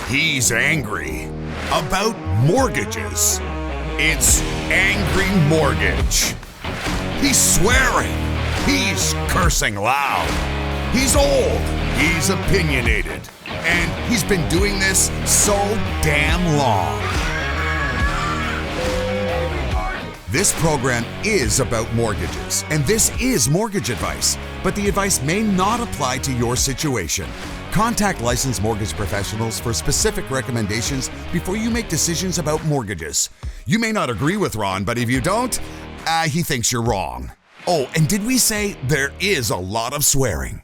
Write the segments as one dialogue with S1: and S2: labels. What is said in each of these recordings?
S1: He's angry about mortgages. It's Angry Mortgage. He's swearing. He's cursing loud. He's old. He's opinionated. And he's been doing this so damn long. This program is about mortgages, and this is mortgage advice, but the advice may not apply to your situation. Contact licensed mortgage professionals for specific recommendations before you make decisions about mortgages. You may not agree with Ron, but if you don't, he thinks you're wrong. Oh, and did we say there is a lot of swearing?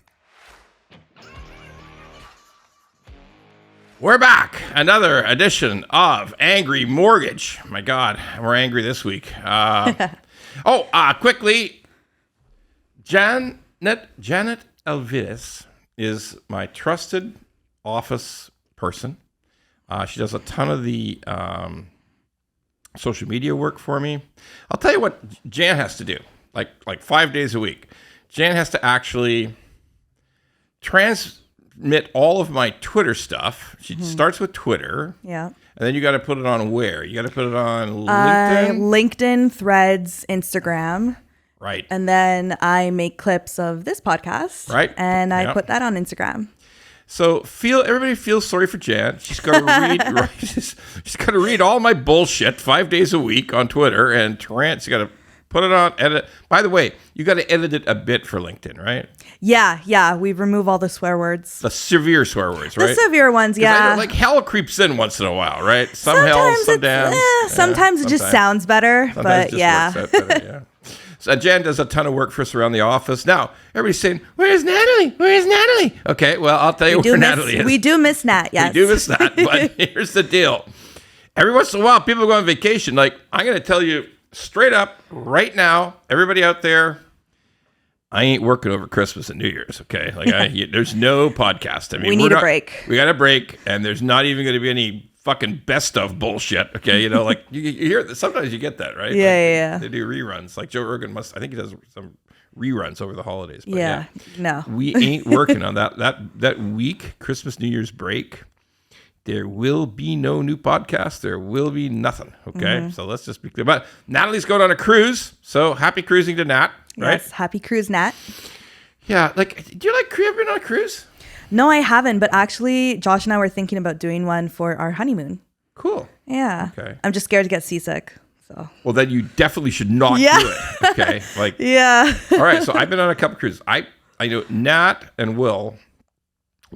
S2: We're back. Another edition of Angry Mortgage. My God, we're angry this week. Quickly, Janet Alvides is my trusted office person. She does a ton of the social media work for me. I'll tell you what Jann has to do, like 5 days a week. Jann has to actually transmit all of my Twitter stuff. She starts with Twitter.
S3: Yeah.
S2: And then you got to put it on where? You got to put it on LinkedIn?
S3: LinkedIn, Threads, Instagram.
S2: Right.
S3: And then I make clips of this podcast.
S2: Right.
S3: And I put that on Instagram.
S2: So everybody feels sorry for Jann. She's got to read. Right, she's got to read all my bullshit 5 days a week on Twitter and she's got to put it on, edit. By the way, you got to edit it a bit for LinkedIn, right?
S3: Yeah. We remove all the swear words.
S2: The severe swear words, right?
S3: The severe ones, yeah.
S2: Like hell creeps in once in a while, right? Some hell, some damn.
S3: Sometimes it just sounds better,
S2: Sometimes
S3: but yeah.
S2: Works out better, yeah. So Jann does a ton of work for us around the office. Now, everybody's saying, where's Natalie? Where's Natalie? Okay, well, I'll tell you where Natalie is.
S3: We do miss Nat, yes.
S2: We do miss Nat, but here's the deal. Every once in a while, people go on vacation. Like, I'm going to tell you straight up right now, everybody out there, I ain't working over Christmas and New Year's, okay? Like, there's no podcast. I mean,
S3: we need a break.
S2: We got a break, and there's not even going to be any fucking best of bullshit, okay? You know, like, you hear, sometimes you get that, right?
S3: Yeah.
S2: They do reruns. Like, Joe Rogan I think he does some reruns over the holidays. But
S3: yeah, no.
S2: We ain't working on that week, Christmas, New Year's break. There will be no new podcast. There will be nothing, okay? So let's just be clear. But Natalie's going on a cruise, so happy cruising to Nat, right?
S3: Yes, happy cruise, Nat.
S2: Yeah, like, do you ever been on a cruise?
S3: No, I haven't, but actually, Josh and I were thinking about doing one for our honeymoon.
S2: Cool.
S3: Yeah.
S2: Okay.
S3: I'm just scared to get seasick, so.
S2: Well, then you definitely should not do it, okay? Like,
S3: yeah.
S2: All right, so I've been on a couple cruises. I know Nat and Will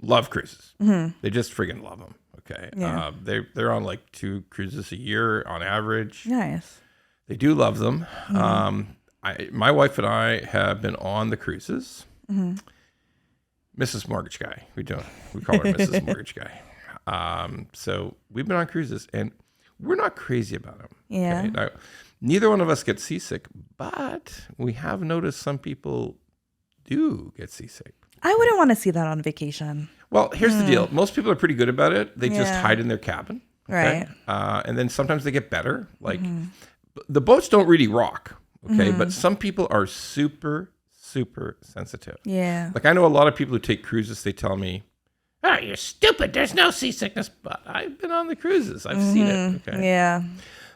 S2: love cruises. They just friggin' love them. Okay.
S3: Yeah.
S2: They're on like 2 cruises a year on average.
S3: Nice.
S2: They do love them. My wife and I have been on the cruises. Mrs. Mortgage Guy. We call her Mrs. Mortgage Guy. So we've been on cruises and we're not crazy about them.
S3: Yeah.
S2: Okay? Now, neither one of us gets seasick, but we have noticed some people do get seasick.
S3: I wouldn't want to see that on vacation.
S2: Well, here's the deal. Most people are pretty good about it. They just hide in their cabin. Okay?
S3: Right.
S2: And then sometimes they get better. Like the boats don't really rock. Okay. But some people are super, super sensitive.
S3: Yeah.
S2: Like I know a lot of people who take cruises. They tell me, "Oh, you're stupid. There's no seasickness." But I've been on the cruises. I've seen it. Okay.
S3: Yeah.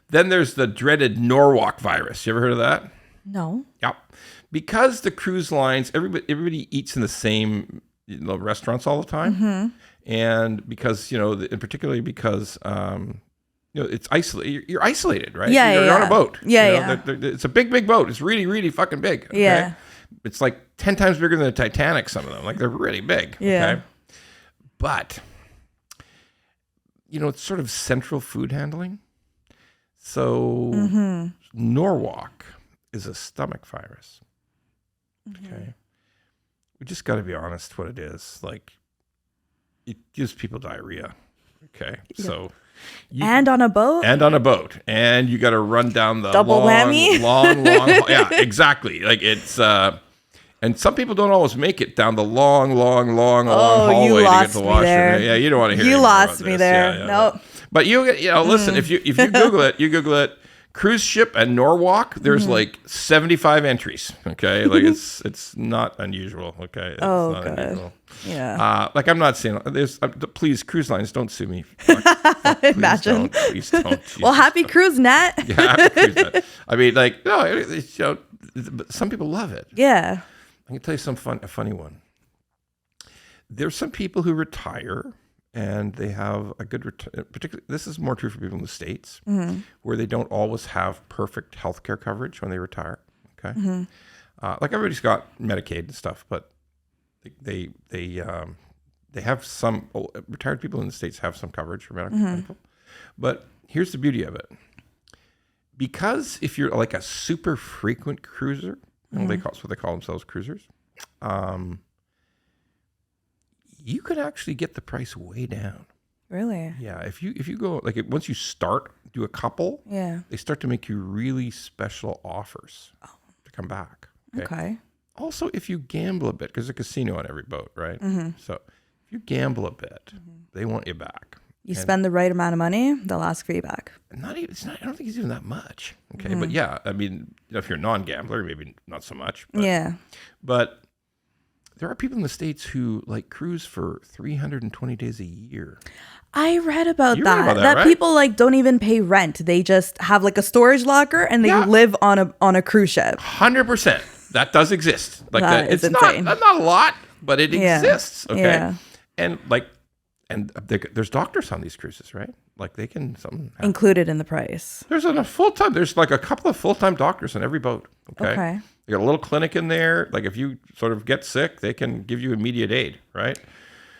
S2: Then there's the dreaded Norwalk virus. You ever heard of that?
S3: No.
S2: Yep. Because the cruise lines, everybody eats in the same restaurants all the time, and because and particularly because it's isolated. You're isolated, right?
S3: Yeah,
S2: you're on a boat.
S3: Yeah.
S2: It's a big boat. It's really, really fucking big. Okay?
S3: Yeah.
S2: It's like 10 times bigger than the Titanic. Some of them, like they're really big.
S3: Yeah.
S2: Okay. But it's sort of central food handling. So Norwalk is a stomach virus. Okay. We just got to be honest what it is. Like, it gives people diarrhea. Okay.
S3: Yeah.
S2: So.
S3: And on a boat?
S2: And you got to run down the
S3: double whammy?
S2: long. Yeah, exactly. Like it's, and some people don't always make it down the long hallway to get to the washroom. Yeah, you don't want to hear.
S3: You lost me
S2: this.
S3: there.
S2: Yeah.
S3: Nope.
S2: But listen, if you Google it, Cruise ship and Norwalk, there's like 75 entries. Okay, like it's not unusual. Okay, it's not unusual.
S3: Yeah.
S2: Like I'm not saying there's. Please, cruise lines, don't sue me. Fuck,
S3: Imagine.
S2: please don't.
S3: Well, happy cruise, Nat.
S2: Yeah, happy cruise net. I mean, like no, it's, some people love it.
S3: Yeah.
S2: I can tell you a funny one. There's some people who retire and they have a good particularly this is more true for people in the States, where they don't always have perfect healthcare coverage when they retire. Okay, like everybody's got Medicaid and stuff, but they have some retired people in the States have some coverage for medical. But here's the beauty of it: because if you're like a super frequent cruiser, that's what they call themselves, cruisers. You could actually get the price way down.
S3: Really?
S2: Yeah. If you go once you do a couple, they start to make you really special offers to come back.
S3: Okay.
S2: Also, if you gamble a bit, because there's a casino on every boat, right? So if you gamble a bit, they want you back.
S3: You spend the right amount of money, they'll ask for you back.
S2: I don't think it's even that much. Okay. But yeah, I mean, if you're a non-gambler, maybe not so much. But, But there are people in the States who like cruise for 320 days a year.
S3: I read about
S2: You
S3: that.
S2: read about that, right?
S3: People like don't even pay rent. They just have like a storage locker and they live on a cruise ship.
S2: 100%. That does exist. Like
S3: That is
S2: it's
S3: insane.
S2: not a lot, but it exists. Okay.
S3: Yeah.
S2: And there's doctors on these cruises, right? Like they can
S3: Included in the price.
S2: There's like a couple of full-time doctors on every boat. Okay. They got a little clinic in there. Like if you sort of get sick, they can give you immediate aid, right?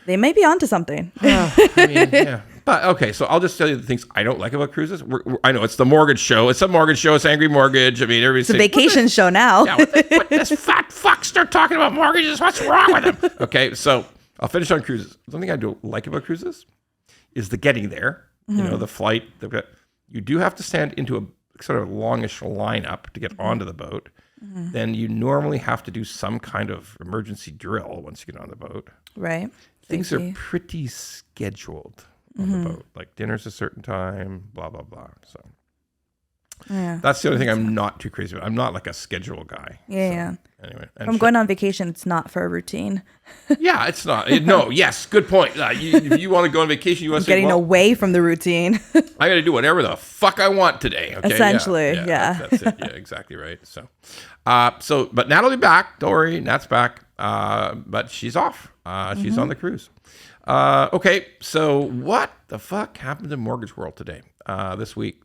S3: They may be onto something.
S2: I mean, yeah. But okay, so I'll just tell you the things I don't like about cruises. I know it's the mortgage show. It's a mortgage show. It's Angry Mortgage. I mean, everybody's
S3: It's a vacation show now.
S2: Yeah, what this fat fucks start talking about mortgages. What's wrong with him? Okay, so I'll finish on cruises. The thing I don't like about cruises is the getting there. You know, the flight. You do have to stand into a sort of longish lineup to get onto the boat. Then you normally have to do some kind of emergency drill once you get on the boat.
S3: Right.
S2: Things are pretty scheduled on the boat. Like dinner's a certain time, blah, blah, blah. So that's the only thing I'm not too crazy about. I'm not like a schedule guy.
S3: Yeah.
S2: Anyway.
S3: If I'm going on vacation, it's not for a routine.
S2: Yeah, it's not. Yes, good point. If you want to go on vacation, you want to say,
S3: getting away from the routine.
S2: I got to do whatever the fuck I want today. Okay?
S3: Essentially,
S2: That's it. Yeah, exactly right. But Natalie will be back. Don't worry, Nat's back. But she's off. She's on the cruise. Okay, so what the fuck happened in mortgage world today, this week?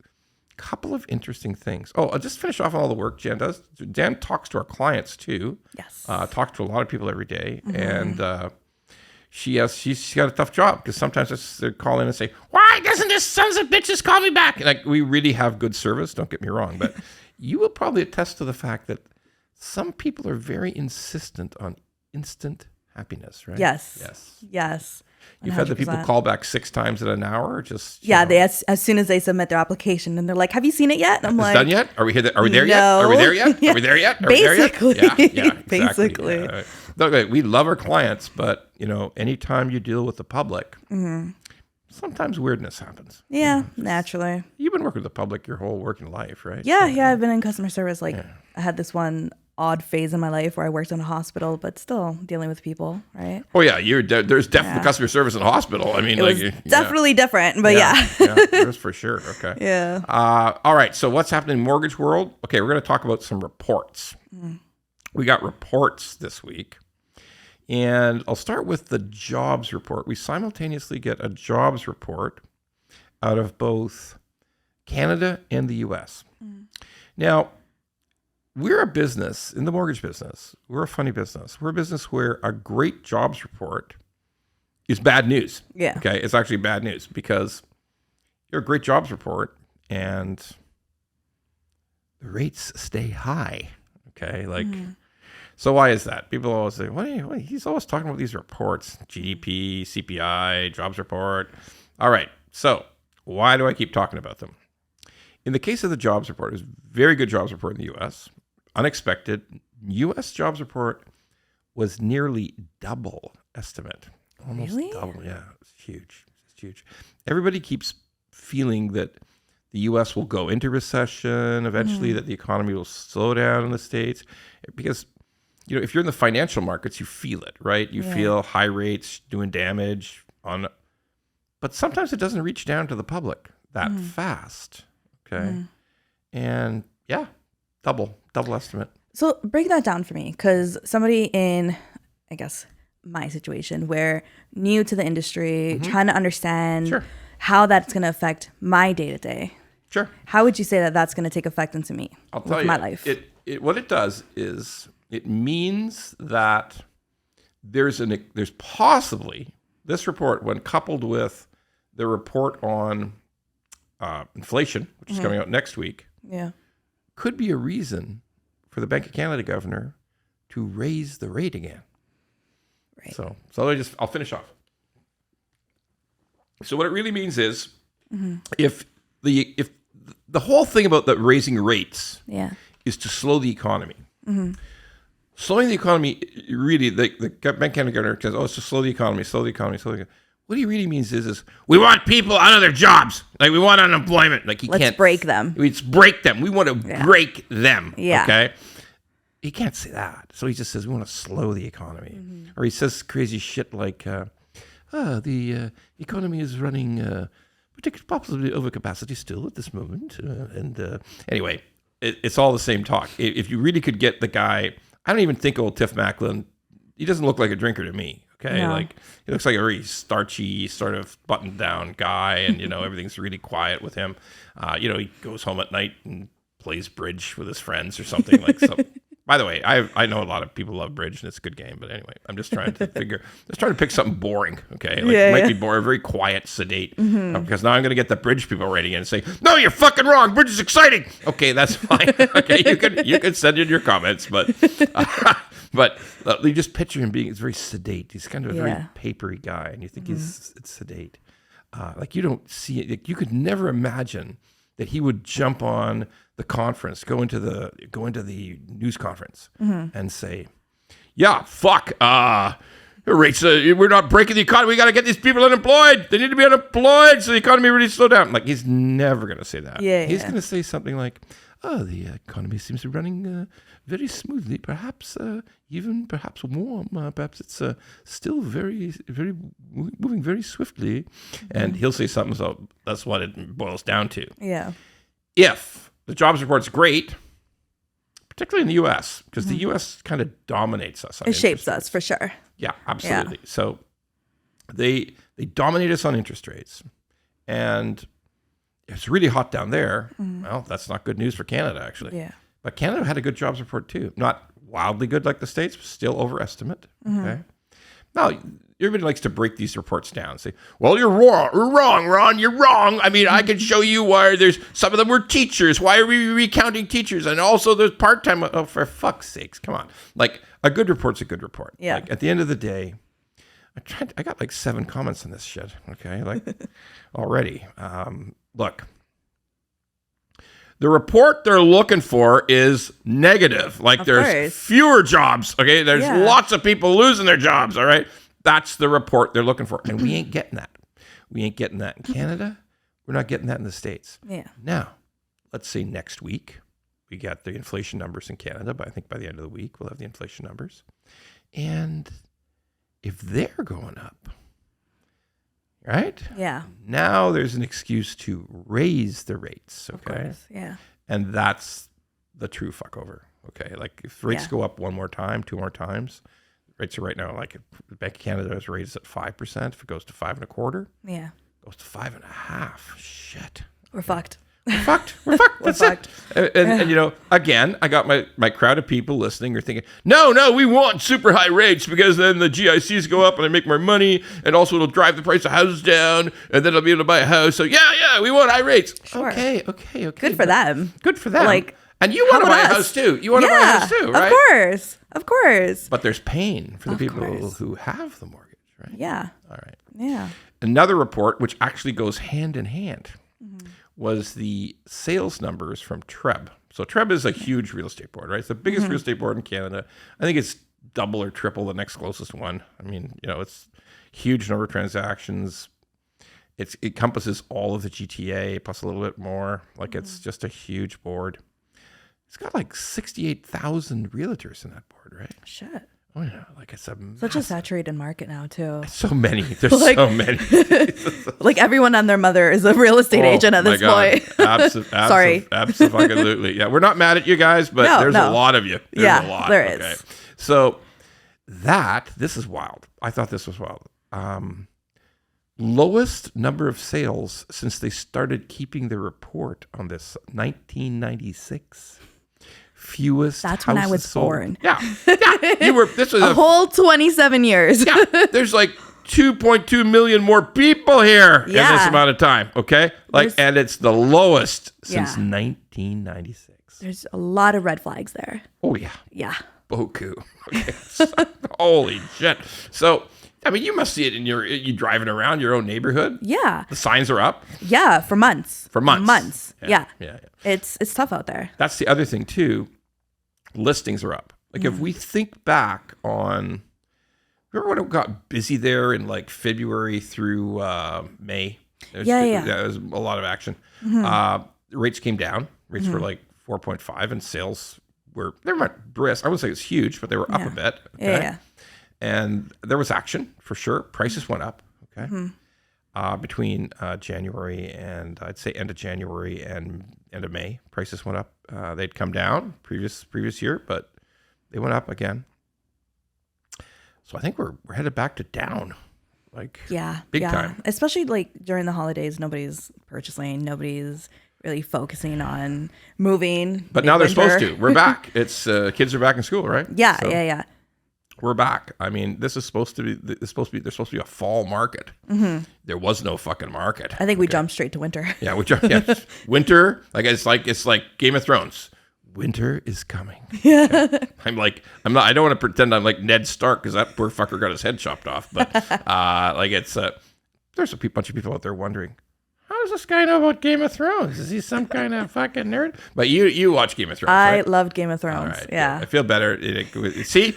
S2: Couple of interesting things. Oh, I'll just finish off on all the work Jann does. Jann talks to our clients too.
S3: Yes.
S2: Talks to a lot of people every day. And she's got a tough job because sometimes they call in and say, why doesn't this sons of bitches call me back? And like, we really have good service, don't get me wrong, but you will probably attest to the fact that some people are very insistent on instant happiness, right?
S3: Yes.
S2: You've had the people call back 6 times in an hour,
S3: they as soon as they submit their application and they're like, have you seen it yet? And I'm like,
S2: done yet? Are we there yet?
S3: No.
S2: Are we there yet?
S3: Yeah.
S2: Are we there yet?
S3: Basically.
S2: Yeah, exactly.
S3: Basically.
S2: Yeah. Look, we love our clients, but anytime you deal with the public, sometimes weirdness happens.
S3: Yeah, naturally.
S2: You've been working with the public your whole working life, right?
S3: Yeah, I've been in customer service. I had this one odd phase in my life where I worked in a hospital, but still dealing with people, right?
S2: Oh yeah, there's definitely customer service in a hospital. I mean,
S3: it was definitely different, but yeah,
S2: there's for sure. Okay.
S3: Yeah.
S2: All right. So what's happening in mortgage world? Okay, we're going to talk about some reports. We got reports this week, and I'll start with the jobs report. We simultaneously get a jobs report out of both Canada and the U.S. Now, we're a business in the mortgage business. We're a funny business. We're a business where a great jobs report is bad news.
S3: Yeah.
S2: Okay. It's actually bad news because you're a great jobs report and the rates stay high. Okay. So why is that? People always say, what he's always talking about these reports, GDP, CPI, jobs report. All right. So why do I keep talking about them? In the case of the jobs report, it was a very good jobs report in the U.S., unexpected. U.S. jobs report was nearly double estimate. Almost
S3: really?
S2: Double. Yeah, it's huge. It's huge. Everybody keeps feeling that the U.S. will go into recession eventually, that the economy will slow down in the States. Because, if you're in the financial markets, you feel it, right? You feel high rates doing damage on, but sometimes it doesn't reach down to the public that fast. Okay. And double estimate.
S3: So break that down for me, because somebody in, I guess, my situation, where new to the industry, trying to understand how that's going to affect my day to day.
S2: Sure.
S3: How would you say that that's going to take effect into me?
S2: I'll tell you,
S3: my life?
S2: What it does is it means that there's possibly this report, when coupled with the report on inflation, which is coming out next week, could be a reason for the Bank of Canada governor to raise the rate again. Right. So I'll finish off. So what it really means is, if the whole thing about the raising rates is to slow the economy. Slowing the economy, really, the Bank of Canada governor says, it's to slow the economy. What he really means is we want people out of their jobs. Like, we want unemployment. Like,
S3: Let's break them.
S2: Let's break them. We want to break them.
S3: Yeah.
S2: Okay? He can't say that. So he just says we want to slow the economy. Or he says crazy shit like, the economy is running possibly over capacity still at this moment. Anyway, it's all the same talk. If you really could get the guy, I don't even think old Tiff Macklin, he doesn't look like a drinker to me. Okay. No. Like, he looks like a very starchy, sort of buttoned down guy. And, everything's really quiet with him. He goes home at night and plays bridge with his friends or something like so. By the way, I know a lot of people love bridge and it's a good game, but anyway, I'm just trying to pick something boring, okay? Like, it might be boring, very quiet, sedate, because now I'm going to get the bridge people writing in and say, no, you're fucking wrong, bridge is exciting. Okay, that's fine. Okay, you can send in your comments, but you just picture him it's very sedate. He's kind of a very papery guy, and you think it's sedate. Like, you don't see it. Like, you could never imagine that he would jump on the conference, go into the news conference and say, fuck, rates, we're not breaking the economy. We got to get these people unemployed. They need to be unemployed so the economy really slow down. Like, he's never going to say that. He's going to say something like, the economy seems to be running very smoothly, perhaps warm. Perhaps it's still very, very moving very swiftly. And he'll say something, so that's what it boils down to.
S3: Yeah.
S2: If the jobs report's great, particularly in the U.S., because the U.S. kind of dominates us.
S3: It shapes us, for sure.
S2: Yeah, absolutely. Yeah. So they dominate us on interest rates. And it's really hot down there. Well, that's not good news for Canada, actually.
S3: Yeah.
S2: But Canada had a good jobs report, too. Not wildly good like the States, but still overestimate. Okay. Now, everybody likes to break these reports down and say, well, you're wrong. You're wrong, Ron. You're wrong. I mean, I can show you why some of them were teachers. Why are we recounting teachers? And also there's part-time. Oh, for fuck's sakes. Come on. Like, a good report's a good report.
S3: Yeah.
S2: Like, at the end of the day, I got like 7 comments on this shit. Okay. Like, already. Look. The report they're looking for is negative. Like, there's fewer jobs. Okay. There's lots of people losing their jobs. All right. That's the report they're looking for. And we ain't getting that. We ain't getting that in Canada. We're not getting that in the States.
S3: Yeah.
S2: Now, let's say next week we got the inflation numbers in Canada. But I think by the end of the week, we'll have the inflation numbers. And if they're going up, right?
S3: Yeah.
S2: Now there's an excuse to raise the rates. Okay.
S3: Of course. Yeah.
S2: And that's the true fuck over. Okay. Like, if rates go up one more time, 2 more times, rates are right now, like, the Bank of Canada has raised at 5%. If it goes to 5.25%, goes to 5.5%. Shit.
S3: We're fucked.
S2: We're fucked. That's it. And again, I got my crowd of people listening are thinking, no, we want super high rates because then the GICs go up and I make more money, and also it'll drive the price of houses down, and then I'll be able to buy a house. So yeah, we want high rates. Sure. Okay.
S3: Good for them.
S2: Like, and you want to buy a house too. You want to buy a house too, right?
S3: Of course.
S2: But there's pain for the people who have the mortgage, right?
S3: Yeah.
S2: All right.
S3: Yeah.
S2: Another report, which actually goes hand in hand, was the sales numbers from Treb. So Treb is a huge real estate board, right? It's the biggest real estate board in Canada. I think it's double or triple the next closest one. I mean, it's huge number of transactions. It encompasses all of the GTA plus a little bit more. Like it's just a huge board. It's got like 68,000 realtors in that board, right?
S3: Shit.
S2: Oh yeah, like it's
S3: such a saturated market now too.
S2: So many. There's so many.
S3: Like everyone and their mother is a real estate agent at this point.
S2: Sorry. Absolutely. Yeah, we're not mad at you guys, but there's a lot of you. There's a lot.
S3: There is.
S2: So this is wild. I thought this was wild. Lowest number of sales since they started keeping the report on this, 1996. Fewest.
S3: That's when I was born.
S2: Yeah. You were. This was
S3: a whole 27 years.
S2: Yeah. There's like 2.2 million more people here in this amount of time. Okay. And it's the lowest since 1996.
S3: There's a lot of red flags there.
S2: Oh yeah.
S3: Yeah.
S2: Boku. Okay. Holy shit. So, I mean, you must see it in you driving around your own neighborhood.
S3: Yeah.
S2: The signs are up.
S3: Yeah, for months.
S2: Months.
S3: Yeah. It's tough out there.
S2: That's the other thing too. Listings are up. Like if we think back on, remember when it got busy there in like February through May? There was a lot of action. Rates came down. Rates were like 4.5 and sales they were not brisk. I wouldn't say it was huge, but they were up a bit. Okay?
S3: Yeah.
S2: And there was action for sure. Prices went up. Okay. Between January and I'd say end of January and end of May, prices went up. They'd come down previous year, but they went up again. So I think we're headed back to down, like big time.
S3: Especially like during the holidays, nobody's purchasing, nobody's really focusing on moving.
S2: But now they're supposed to. We're back. It's kids are back in school, right?
S3: Yeah,
S2: so,
S3: yeah.
S2: We're back. I mean, there's supposed to be a fall market. There was no fucking market.
S3: I think we jumped straight to winter.
S2: Yeah, winter. It's like Game of Thrones. Winter is coming. Yeah. I don't want to pretend I'm like Ned Stark because that poor fucker got his head chopped off. But there's a bunch of people out there wondering, how does this guy know about Game of Thrones? Is he some kind of fucking nerd? But you watch Game of Thrones, right?
S3: I loved Game of Thrones. Right, yeah.
S2: I feel better. See,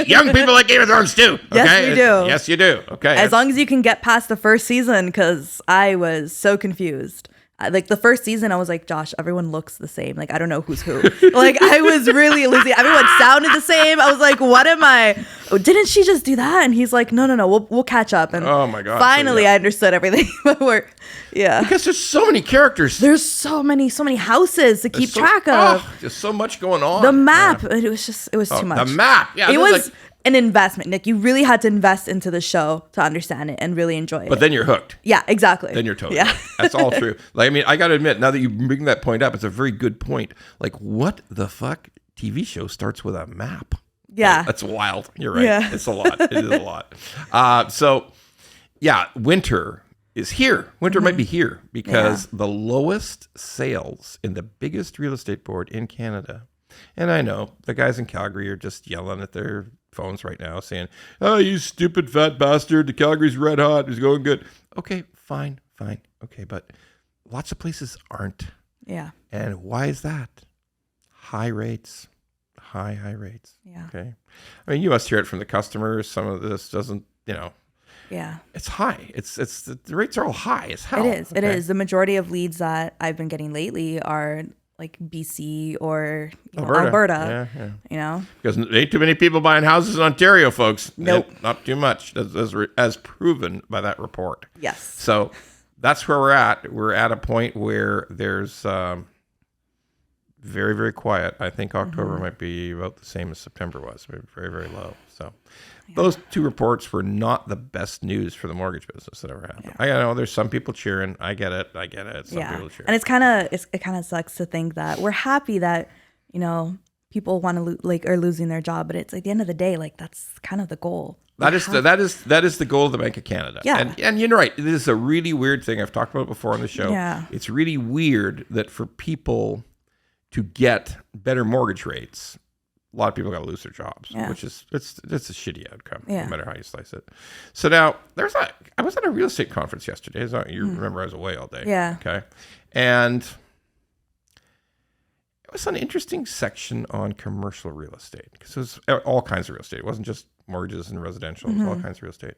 S2: young people like Game of Thrones too. Okay?
S3: Yes, we do.
S2: Yes, you do. Okay.
S3: As long as you can get past the first season, because I was so confused. Like the first season, I was like, Josh, everyone looks the same. Like, I don't know who's who. Like, I was really losing. Everyone sounded the same. I was like, what am I? Oh, didn't she just do that? And he's like, no, we'll catch up. And
S2: oh my God.
S3: Finally, I understood everything.
S2: Because there's so many characters.
S3: There's so many houses to keep track of.
S2: There's so much going on.
S3: The map. Yeah. It was too much.
S2: The map. Yeah.
S3: It was an investment, Nick. You really had to invest into the show to understand it and really enjoy it.
S2: But then you're hooked.
S3: Yeah, exactly.
S2: Then you're totally hooked. That's all true. Like, I mean, I got to admit, now that you bring that point up, it's a very good point. Like, what the fuck TV show starts with a map?
S3: Yeah.
S2: Like, that's wild. You're right. Yeah. It's a lot. It is a lot. So, winter is here. Winter might be here because the lowest sales in the biggest real estate board in Canada. And I know the guys in Calgary are just yelling at their phones right now saying, oh, you stupid fat bastard. The Calgary's red hot. It's going good. Okay, fine. Okay, but lots of places aren't.
S3: Yeah.
S2: And why is that? High rates. High rates.
S3: Yeah.
S2: Okay. I mean, you must hear it from the customers. Some of this doesn't,
S3: Yeah.
S2: It's high. It's the rates are all high as hell.
S3: It is. Okay. It is. The majority of leads that I've been getting lately are like BC or Alberta.
S2: Yeah. Because there ain't too many people buying houses in Ontario, folks.
S3: Nope.
S2: Not too much, as proven by that report.
S3: Yes.
S2: So that's where we're at. We're at a point where there's very, very quiet. I think October might be about the same as September was. Very, very low. So those two reports were not the best news for the mortgage business that ever happened. Yeah. I know there's some people cheering. I get it. Some people cheering.
S3: And it kind of sucks to think that we're happy that, people want to are losing their job, but it's at the end of the day, like that's kind of the goal. That is
S2: the goal of the Bank of Canada.
S3: Yeah.
S2: And you're right. It is a really weird thing. I've talked about it before on the show.
S3: Yeah.
S2: It's really weird that for people to get better mortgage rates, a lot of people got to lose their jobs, which is it's a shitty outcome, no matter how you slice it. So now I was at a real estate conference yesterday. You remember I was away all day.
S3: Yeah.
S2: Okay. And it was an interesting section on commercial real estate because it was all kinds of real estate. It wasn't just mortgages and residential. It was all kinds of real estate.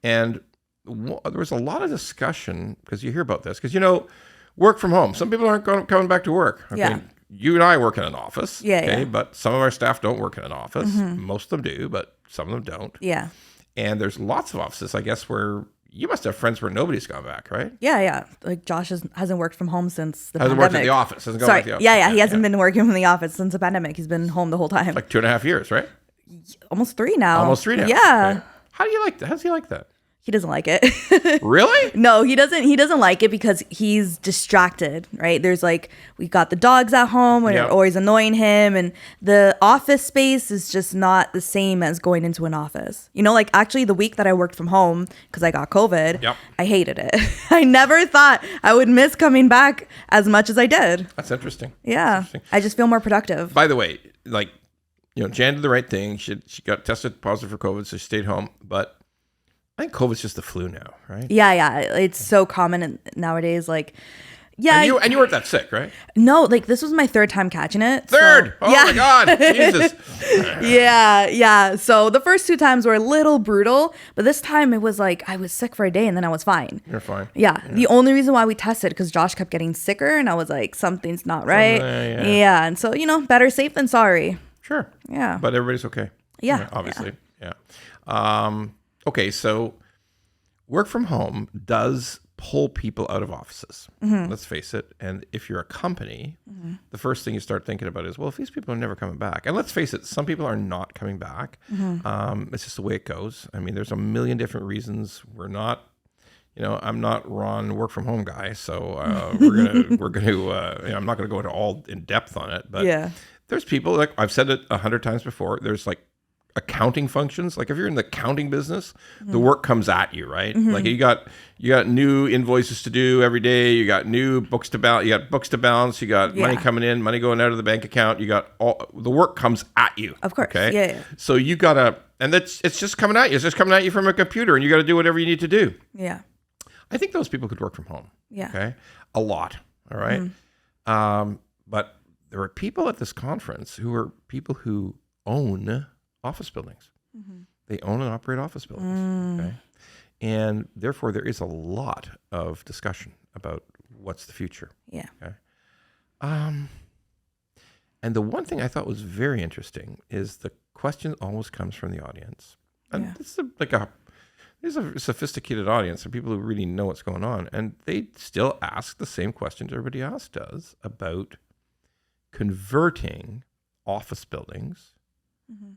S2: And there was a lot of discussion, because you hear about this, because, work from home. Some people aren't coming back to work. Okay?
S3: Yeah.
S2: You and I work in an office.
S3: Yeah,
S2: okay?
S3: yeah.
S2: But some of our staff don't work in an office. Most of them do, but some of them don't.
S3: Yeah.
S2: And there's lots of offices, I guess, where you must have friends where nobody's gone back, right?
S3: Yeah. Like Josh hasn't worked from home since the
S2: Hasn't
S3: pandemic.
S2: worked at the office. Hasn't gone
S3: Sorry.
S2: back to the office.
S3: Yeah. He hasn't been working from the office since the pandemic. He's been home the whole time.
S2: Like 2.5 years, right?
S3: Almost 3 now.
S2: Almost 3 now.
S3: Yeah.
S2: Okay. How do you like that? How does he like that?
S3: He doesn't like it.
S2: Really?
S3: No, he doesn't like it because he's distracted, right? There's like, we got the dogs at home and
S2: Yep.
S3: they're always annoying him, and the office space is just not the same as going into an office. Like actually the week that I worked from home because I got COVID,
S2: Yep.
S3: I hated it. I never thought I would miss coming back as much as I did.
S2: That's interesting.
S3: Yeah.
S2: That's interesting.
S3: I just feel more productive.
S2: By the way, Jann did the right thing. She got tested positive for COVID, so she stayed home. But I think COVID's just the flu now, right?
S3: Yeah. It's so common nowadays. Like, yeah.
S2: And you weren't that sick, right?
S3: No, like this was my 3rd time catching it.
S2: Third!
S3: So,
S2: Oh
S3: yeah.
S2: my God! Jesus!
S3: Yeah. So the first 2 times were a little brutal, but this time it was like I was sick for a day and then I was fine.
S2: You're fine.
S3: Yeah. The only reason why we tested because Josh kept getting sicker and I was like, something's not right. Yeah. And so, better safe than sorry.
S2: Sure.
S3: Yeah.
S2: But everybody's okay.
S3: Yeah.
S2: Obviously. Yeah. Okay, so work from home does pull people out of offices. Let's face it. And if you're a company, the first thing you start thinking about is, well, if these people are never coming back, and let's face it, some people are not coming back. It's just the way it goes. I mean, there's a million different reasons. We're not, I'm not Ron work from home guy, so we're gonna I'm not gonna go into all in depth on it, but
S3: Yeah.
S2: there's people, like I've said it 100 times before. There's like accounting functions. Like if you're in the accounting business, the work comes at you, right? Like you got new invoices to do every day. You got new books to balance. You got books to balance. You got money coming in, money going out of the bank account. You got all the work comes at you.
S3: Of course.
S2: Okay.
S3: Yeah.
S2: So you gotta, and it's just coming at you. It's just coming at you from a computer, and you got to do whatever you need to do.
S3: Yeah.
S2: I think those people could work from home.
S3: Yeah.
S2: Okay. A lot. All right. But there are people at this conference who are people who own office buildings. They own and operate office buildings. Okay. And therefore there is a lot of discussion about what's the future.
S3: Yeah.
S2: Okay. And the one thing I thought was very interesting is the question always comes from the audience. And this is a sophisticated audience and people who really know what's going on. And they still ask the same questions everybody else does about converting office buildings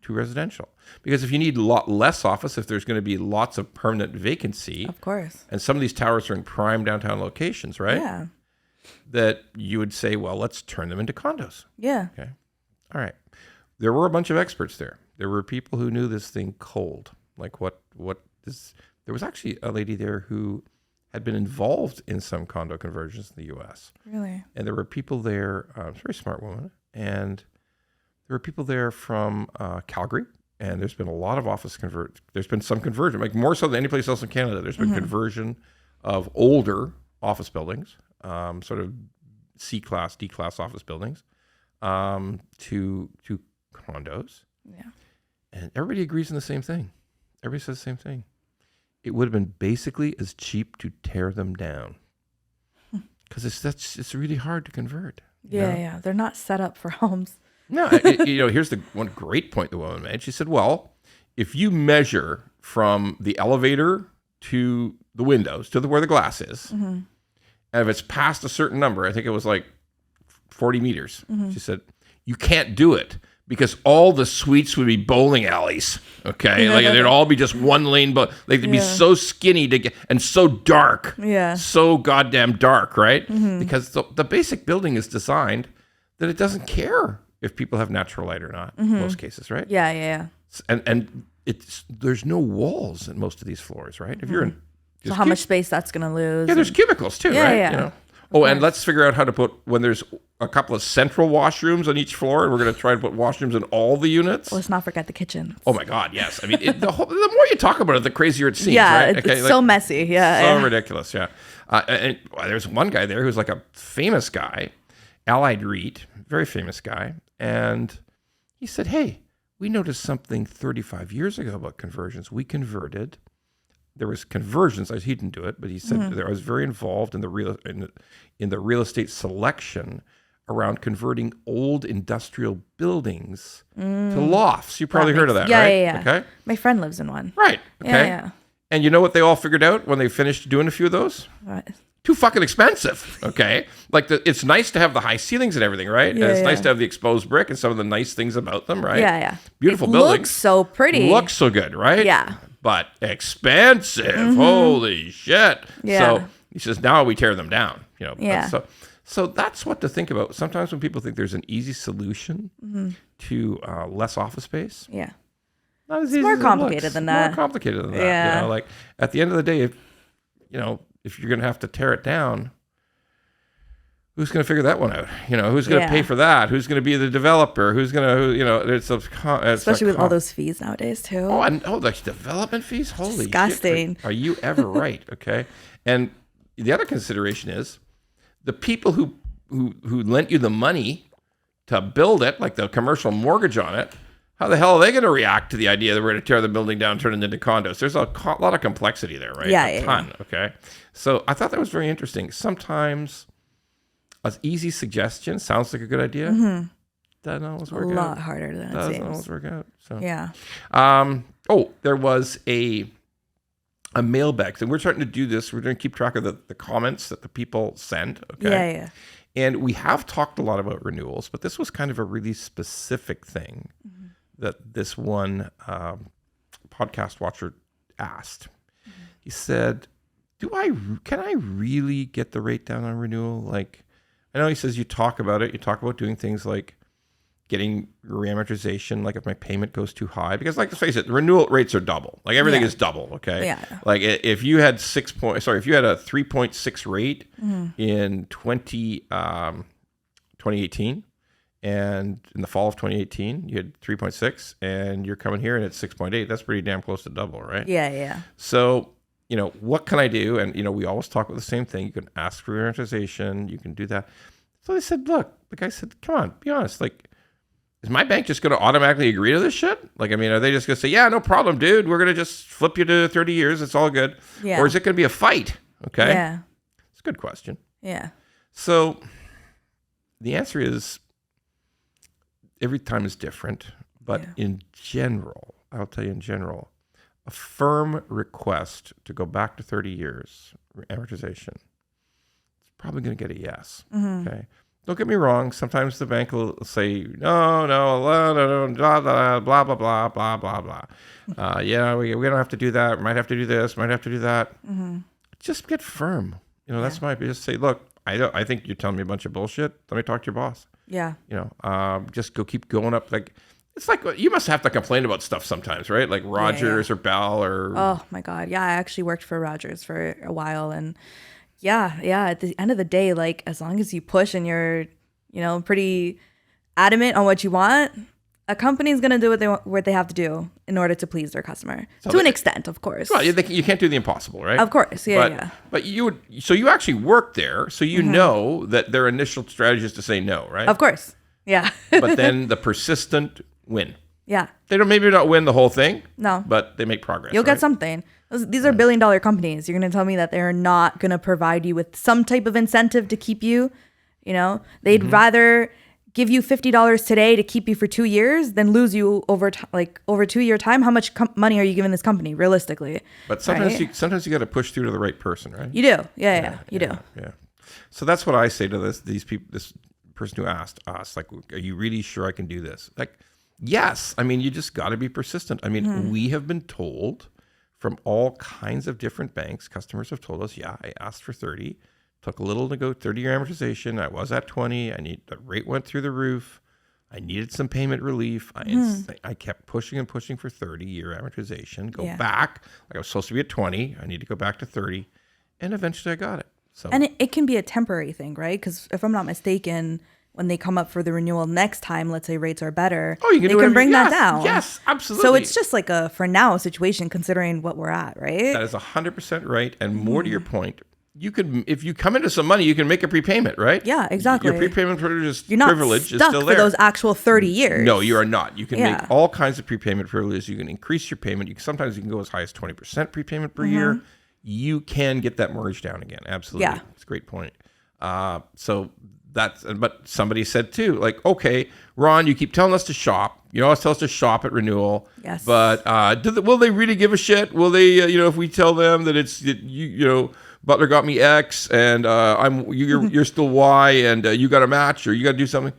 S2: to residential. Because if you need a lot less office, if there's going to be lots of permanent vacancy,
S3: Of course.
S2: and some of these towers are in prime downtown locations, right?
S3: Yeah.
S2: That you would say, well, let's turn them into condos.
S3: Yeah.
S2: Okay. All right. There were a bunch of experts there. There were people who knew this thing cold. Like what is, there was actually a lady there who had been involved in some condo conversions in the US.
S3: Really?
S2: And there were people there, a very smart woman, and there were people there from Calgary, and there's been a lot of office there's been some conversion, like more so than any place else in Canada. There's been conversion of older office buildings, sort of C-class, D-class office buildings, to condos.
S3: Yeah.
S2: And everybody agrees on the same thing. Everybody says the same thing. It would have been basically as cheap to tear them down, because it's really hard to convert.
S3: Yeah. They're not set up for homes.
S2: No, here's the one great point the woman made. She said, well, if you measure from the elevator to the windows, to where the glass is, and if it's past a certain number, I think it was like 40 meters, she said, you can't do it because all the suites would be bowling alleys, okay? Like they'd all be just one lane, but they'd be so skinny to get, and so dark.
S3: Yeah.
S2: So goddamn dark, right? Because the basic building is designed that it doesn't care if people have natural light or not, in most cases, right?
S3: Yeah.
S2: And there's no walls in most of these floors, right? If you're in,
S3: So how much space that's going to lose.
S2: yeah, there's cubicles too, right?
S3: Yeah.
S2: Oh, and let's figure out how to put, when there's a couple of central washrooms on each floor, and we're going to try to put washrooms in all the units.
S3: Let's not forget the kitchen.
S2: Oh my God, yes. I mean, the more you talk about it, the crazier it seems,
S3: Yeah,
S2: right?
S3: it's so messy. Yeah.
S2: So ridiculous, yeah. And there's one guy there who's like a famous guy, Allied REIT, very famous guy, and he said, hey, we noticed something 35 years ago about conversions. We converted there was conversions. He didn't do it, but he said that I was very involved in the real estate selection around converting old industrial buildings to lofts. You probably heard of that, right?
S3: Yeah.
S2: Okay.
S3: My friend lives in one.
S2: Right. Okay.
S3: Yeah.
S2: And you know what they all figured out when they finished doing a few of those?
S3: What?
S2: Too fucking expensive. Okay. Like it's nice to have the high ceilings and everything, right?
S3: Yeah,
S2: and it's nice to have the exposed brick and some of the nice things about them, right?
S3: Yeah.
S2: Beautiful
S3: It
S2: buildings.
S3: looks so pretty.
S2: Looks so good, right?
S3: Yeah.
S2: But expensive. Holy shit.
S3: Yeah.
S2: So he says, now we tear them down.
S3: Yeah.
S2: So that's what to think about. Sometimes when people think there's an easy solution to less office space.
S3: Yeah.
S2: Not as
S3: It's
S2: easy
S3: more
S2: as it
S3: complicated
S2: looks.
S3: than that.
S2: More complicated than that.
S3: Yeah.
S2: Like at the end of the day, if you're going to have to tear it down, who's going to figure that one out? Who's going to pay for that? Who's going to be the developer? Who's going to,
S3: Especially with all those fees nowadays too.
S2: The development fees? Holy
S3: disgusting.
S2: shit. Are you ever right? Okay. And the other consideration is the people who lent you the money to build it, like the commercial mortgage on it, how the hell are they going to react to the idea that we're going to tear the building down, turn it into condos? There's a lot of complexity there, right? A ton, okay? So I thought that was very interesting. Sometimes an easy suggestion sounds like a good idea. Doesn't always work out.
S3: A lot harder than it
S2: Doesn't
S3: seems.
S2: always work out. So.
S3: Yeah.
S2: There was a mailbag. And we're starting to do this. We're going to keep track of the comments that the people send, okay?
S3: Yeah.
S2: And we have talked a lot about renewals, but this was kind of a really specific thing that this one podcast watcher asked. He said, can I really get the rate down on renewal? Like, I know he says you talk about it. You talk about doing things like getting reamortization, like if my payment goes too high. Because like, let's face it, the renewal rates are double. Like everything is double, okay?
S3: Yeah.
S2: Like if you had a 3.6 rate in 2018, and in the fall of 2018, you had 3.6, and you're coming here and it's 6.8. That's pretty damn close to double, right?
S3: Yeah.
S2: So, what can I do? And, we always talk about the same thing. You can ask for amortization. You can do that. So they said, look, the guy said, come on, be honest. Like, is my bank just going to automatically agree to this shit? Like, are they just going to say, yeah, no problem, dude. We're going to just flip you to 30 years. It's all good.
S3: Yeah.
S2: Or is it going to be a fight? Okay.
S3: Yeah.
S2: It's a good question.
S3: Yeah.
S2: So the answer is, every time is different, but in general, I'll tell you in general, a firm request to go back to 30 years amortization, it's probably going to get a yes. Okay. Don't get me wrong. Sometimes the bank will say, no, blah, blah, blah, blah, blah, blah, blah. We don't have to do that. We might have to do this, might have to do that. Just get firm. That's my, just say, look, I think you're telling me a bunch of bullshit. Let me talk to your boss.
S3: Yeah.
S2: Just keep going up. Like, it's like, you must have to complain about stuff sometimes, right? Like Rogers or Bell or.
S3: Oh my God. Yeah. I actually worked for Rogers for a while. And yeah. At the end of the day, like, as long as you push and you're, pretty adamant on what you want, a company's going to do what they have to do in order to please their customer. So to an extent, of course.
S2: Well, you can't do the impossible, right?
S3: Of course. Yeah.
S2: But you actually worked there, so you know that their initial strategy is to say no, right?
S3: Of course. Yeah.
S2: But then the persistent win.
S3: Yeah.
S2: They don't maybe not win the whole thing.
S3: No.
S2: But they make progress.
S3: You'll get something. These are billion-dollar companies. You're going to tell me that they're not going to provide you with some type of incentive to keep you, They'd rather give you $50 today to keep you for 2 years than lose you over 2 year time. How much money are you giving this company realistically?
S2: But sometimes you got to push through to the right person, right?
S3: You do. Yeah. You do.
S2: Yeah. So that's what I say to these people, this person who asked us, like, are you really sure I can do this? Like, yes. You just got to be persistent. We have been told from all kinds of different banks, customers have told us, I asked for 30. Took a little to go 30-year amortization. I was at 20. The rate went through the roof. I needed some payment relief. I kept pushing and pushing for 30-year amortization. Go back. Like I was supposed to be at 20. I need to go back to 30. And eventually I got it. So.
S3: And it can be a temporary thing, right? Because if I'm not mistaken, when they come up for the renewal next time, let's say rates are better,
S2: they can
S3: bring that down.
S2: Yes, absolutely.
S3: So it's just like a for now situation considering what we're at, right?
S2: That is 100% right. And more to your point, you could, if you come into some money, you can make a prepayment, right?
S3: Yeah, exactly.
S2: Your prepayment privilege
S3: You're not
S2: is
S3: stuck
S2: still
S3: for
S2: there.
S3: those actual 30 years.
S2: No, you are not. You can
S3: Yeah.
S2: make all kinds of prepayment privileges. You can increase your payment. Sometimes you can go as high as 20% prepayment per year. You can get that mortgage down again. Absolutely.
S3: Yeah.
S2: It's a great point. So that's, but somebody said too, like, okay, Ron, you keep telling us to shop. You always tell us to shop at renewal.
S3: Yes.
S2: But will they really give a shit? Will they, if we tell them that Butler got me X and you're still Y and you got to match or you got to do something?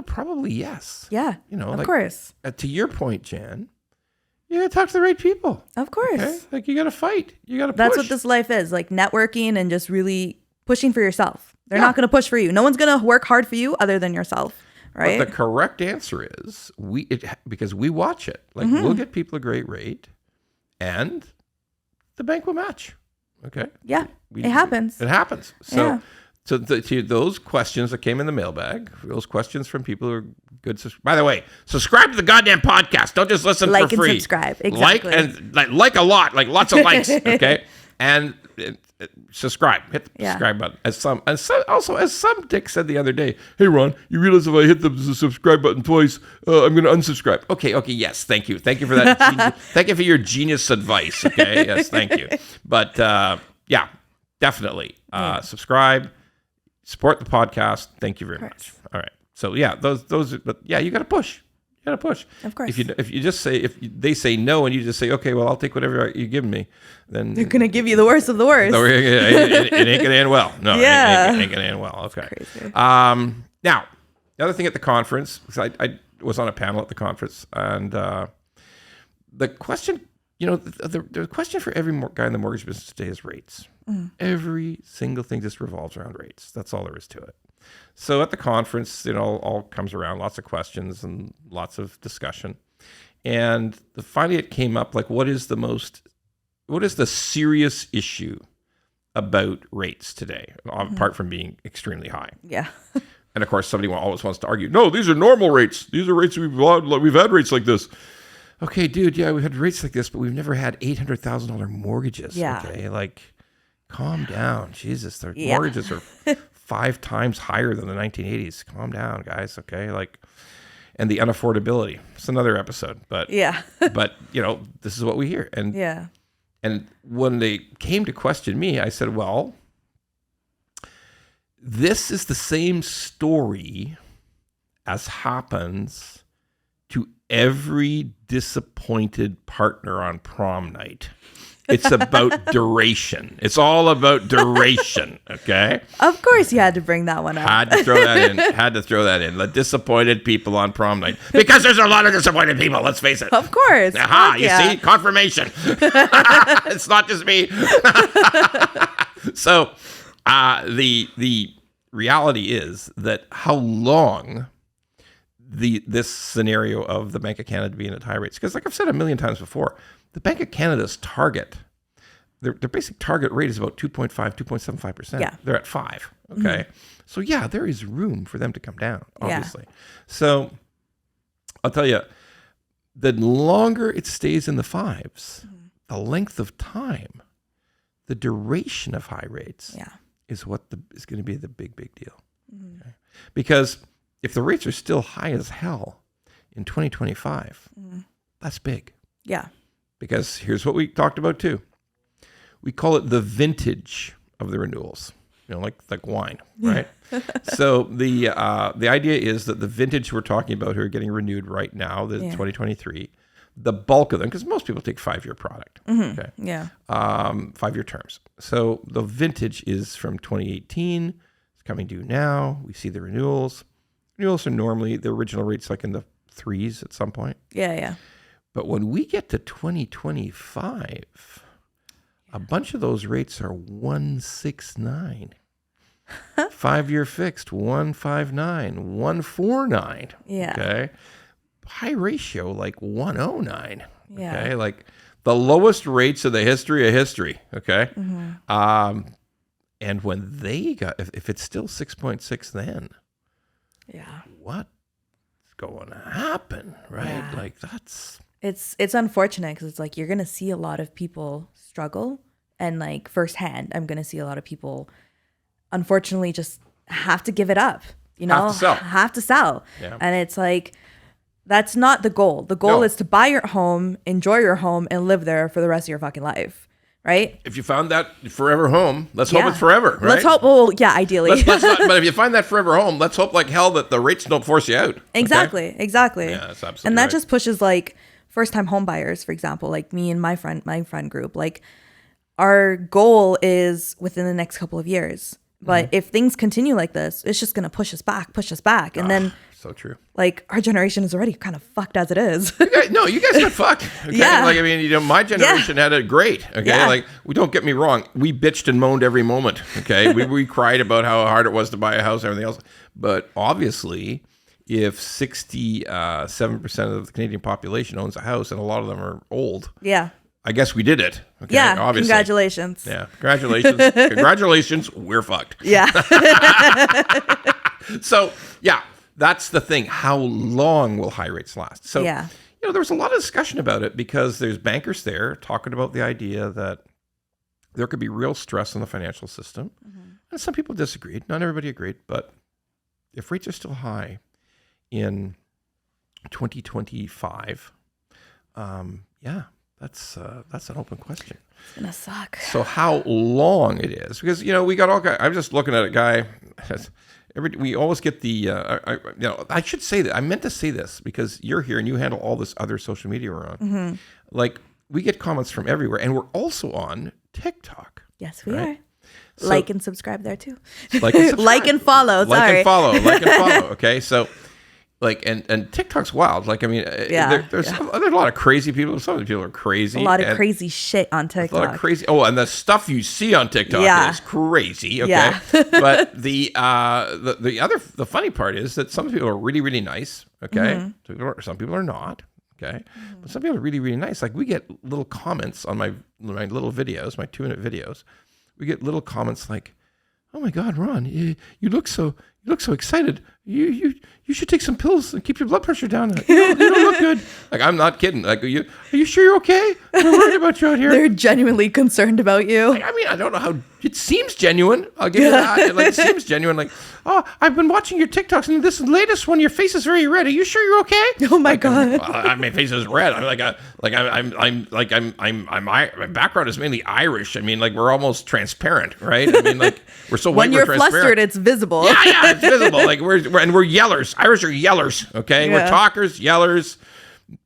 S2: Probably yes.
S3: Yeah. Of course.
S2: To your point, Jann, you got to talk to the right people.
S3: Of course.
S2: Okay? Like you got to fight. You got to push.
S3: That's what this life is, like networking and just really pushing for yourself. They're not going to push for you. No one's going to work hard for you other than yourself. Right.
S2: But the correct answer is because we watch it. Like we'll get people a great rate and the bank will match. Okay.
S3: Yeah. It happens.
S2: It happens. So,
S3: Yeah.
S2: to those questions that came in the mailbag, those questions from people who are good. By the way, subscribe to the goddamn podcast. Don't just listen for free.
S3: Like and subscribe. Exactly.
S2: Like a lot, like lots of likes. Okay. And subscribe. Hit the subscribe button. As some dick said the other day, hey Ron, you realize if I hit the subscribe button twice, I'm going to unsubscribe. Okay, yes, thank you for that. Thank you for your genius advice. Okay, yes, thank you. But yeah, definitely subscribe, support the podcast. Thank you very much. All right, so yeah, those. But yeah, you got to push. You got to push.
S3: Of course.
S2: If you just say, if they say no and you just say, okay, well, I'll take whatever you give me, then
S3: they're gonna give you the worst of the worst.
S2: It ain't gonna end well. No,
S3: Yeah.
S2: it ain't gonna end well. Okay.
S3: Crazy.
S2: Now, the other thing at the conference, because I was on a panel at the conference, and the question, the question for every guy in the mortgage business today is rates. Every single thing just revolves around rates. That's all there is to it. So at the conference, all comes around, lots of questions and lots of discussion. And finally it came up, like, what is the serious issue about rates today, apart from being extremely high?
S3: Yeah.
S2: And of course, somebody always wants to argue, no, these are normal rates. These are rates we've had rates like this. Okay, dude, yeah, we've had rates like this, but we've never had $800,000 mortgages.
S3: Yeah.
S2: Okay, like, calm down. Jesus, their mortgages are 5 times higher than the 1980s. Calm down, guys. Okay, like, and the unaffordability. It's another episode, but
S3: Yeah.
S2: but this is what we hear. And
S3: Yeah.
S2: and when they came to question me, I said, well, this is the same story as happens to every disappointed partner on prom night. It's about duration. It's all about duration, okay?
S3: Of course you had to bring that one up.
S2: Had to throw that in. The disappointed people on prom night. Because there's a lot of disappointed people, let's face it.
S3: Of course.
S2: Aha,
S3: Fuck
S2: you
S3: yeah.
S2: see? Confirmation. It's not just me. So the reality is that how long this scenario of the Bank of Canada being at high rates, because like I've said a million times before, the Bank of Canada's target, their basic target rate is about 2.5, 2.75%.
S3: Yeah.
S2: They're at 5. Okay. So yeah, there is room for them to come down, obviously.
S3: Yeah.
S2: So I'll tell you, the longer it stays in the 5s, the length of time, the duration of high rates is what is going to be the big deal. Okay? Because if the rates are still high as hell in 2025, that's big.
S3: Yeah.
S2: Because here's what we talked about too. We call it the vintage of the renewals, like wine, right? So the idea is that the vintage we're talking about who are getting renewed right now, the 2023, the bulk of them, because most people take 5-year product, okay?
S3: Yeah.
S2: 5-year terms. So the vintage is from 2018. It's coming due now. We see the renewals. Renewals are normally the original rates like in the 3s at some point.
S3: Yeah.
S2: But when we get to 2025, a bunch of those rates are 169. 5-year fixed, 159, 149.
S3: Yeah.
S2: Okay. High ratio, like 109.
S3: Yeah.
S2: Okay. Like the lowest rates in the history of history. Okay. And when they if it's still 6.6 then, what's going to happen? Right.
S3: Yeah.
S2: Like that's.
S3: It's unfortunate because it's like you're going to see a lot of people struggle and like firsthand, I'm going to see a lot of people unfortunately just have to give it up, you know, have to sell.
S2: Yeah.
S3: And it's like, that's not the goal. The goal
S2: No.
S3: is to buy your home, enjoy your home, and live there for the rest of your fucking life. Right?
S2: If you found that forever home, let's hope it's forever, right?
S3: Let's hope. Well, yeah, ideally.
S2: Let's not, but if you find that forever home, let's hope like hell that the rates don't force you out.
S3: Exactly.
S2: Okay?
S3: Exactly.
S2: Yeah, that's absolutely
S3: And that
S2: right.
S3: just pushes like first-time home buyers, for example, like me and my friend group. Like our goal is within the next couple of years. But if things continue like this, it's just gonna push us back, and then
S2: So true.
S3: like our generation is already kind of fucked as it is.
S2: You guys got fucked. Okay?
S3: Yeah.
S2: Like, I mean, you know, my generation had it great. Okay.
S3: Yeah.
S2: Like, we don't get me wrong. We bitched and moaned every moment. Okay. we cried about how hard it was to buy a house and everything else. But obviously, if 67% of the Canadian population owns a house and a lot of them are old,
S3: Yeah.
S2: I guess we did it. Okay.
S3: Yeah.
S2: Obviously.
S3: Congratulations.
S2: Yeah. Congratulations. Congratulations. We're fucked.
S3: Yeah.
S2: So, yeah, that's the thing. How long will high rates last? So,
S3: Yeah.
S2: you know, there was a lot of discussion about it because there's bankers there talking about the idea that there could be real stress on the financial system. And some people disagreed. Not everybody agreed. But if rates are still high in 2025, that's an open question.
S3: It's gonna suck.
S2: So how long it is? Because, you know, we got all guys. I'm just looking at a guy. We always get the, I should say that. I meant to say this because you're here and you handle all this other social media around. Like, we get comments from everywhere. And we're also on TikTok.
S3: Yes, we
S2: right?
S3: are.
S2: So,
S3: Like and subscribe there too.
S2: Like and subscribe.
S3: Like and follow.
S2: Like
S3: Sorry.
S2: and follow. Like and follow. Okay. So, like, and TikTok's wild. Like, I mean, there's a lot of crazy people. Some of the people are crazy.
S3: A lot of crazy shit on TikTok.
S2: A lot of crazy. Oh, and the stuff you see on TikTok is crazy. Okay,
S3: Yeah.
S2: But the funny part is that some people are really, really nice. Okay, some people are not. Okay, but some people are really, really nice. Like, we get little comments on my little videos, my 2-minute videos. We get little comments like, "Oh my God, Ron, you look so excited. You should take some pills and keep your blood pressure down. You don't look good." Like, I'm not kidding. Like, are you sure you're okay? We're worried about you out here.
S3: They're genuinely concerned about you.
S2: Like, I mean, I don't know how it seems genuine. I'll give you that. Like, it seems genuine. Like, "Oh, I've been watching your TikToks and this latest one, your face is very red. Are you sure you're okay?"
S3: Oh my God.
S2: My face is red. My background is mainly Irish. I mean, like, we're almost transparent, right? I mean, like, we're so white,
S3: When you're
S2: we're transparent.
S3: flustered, it's visible.
S2: Yeah, it's visible. Like, we're yellers. Irish are yellers. Okay, we're talkers, yellers,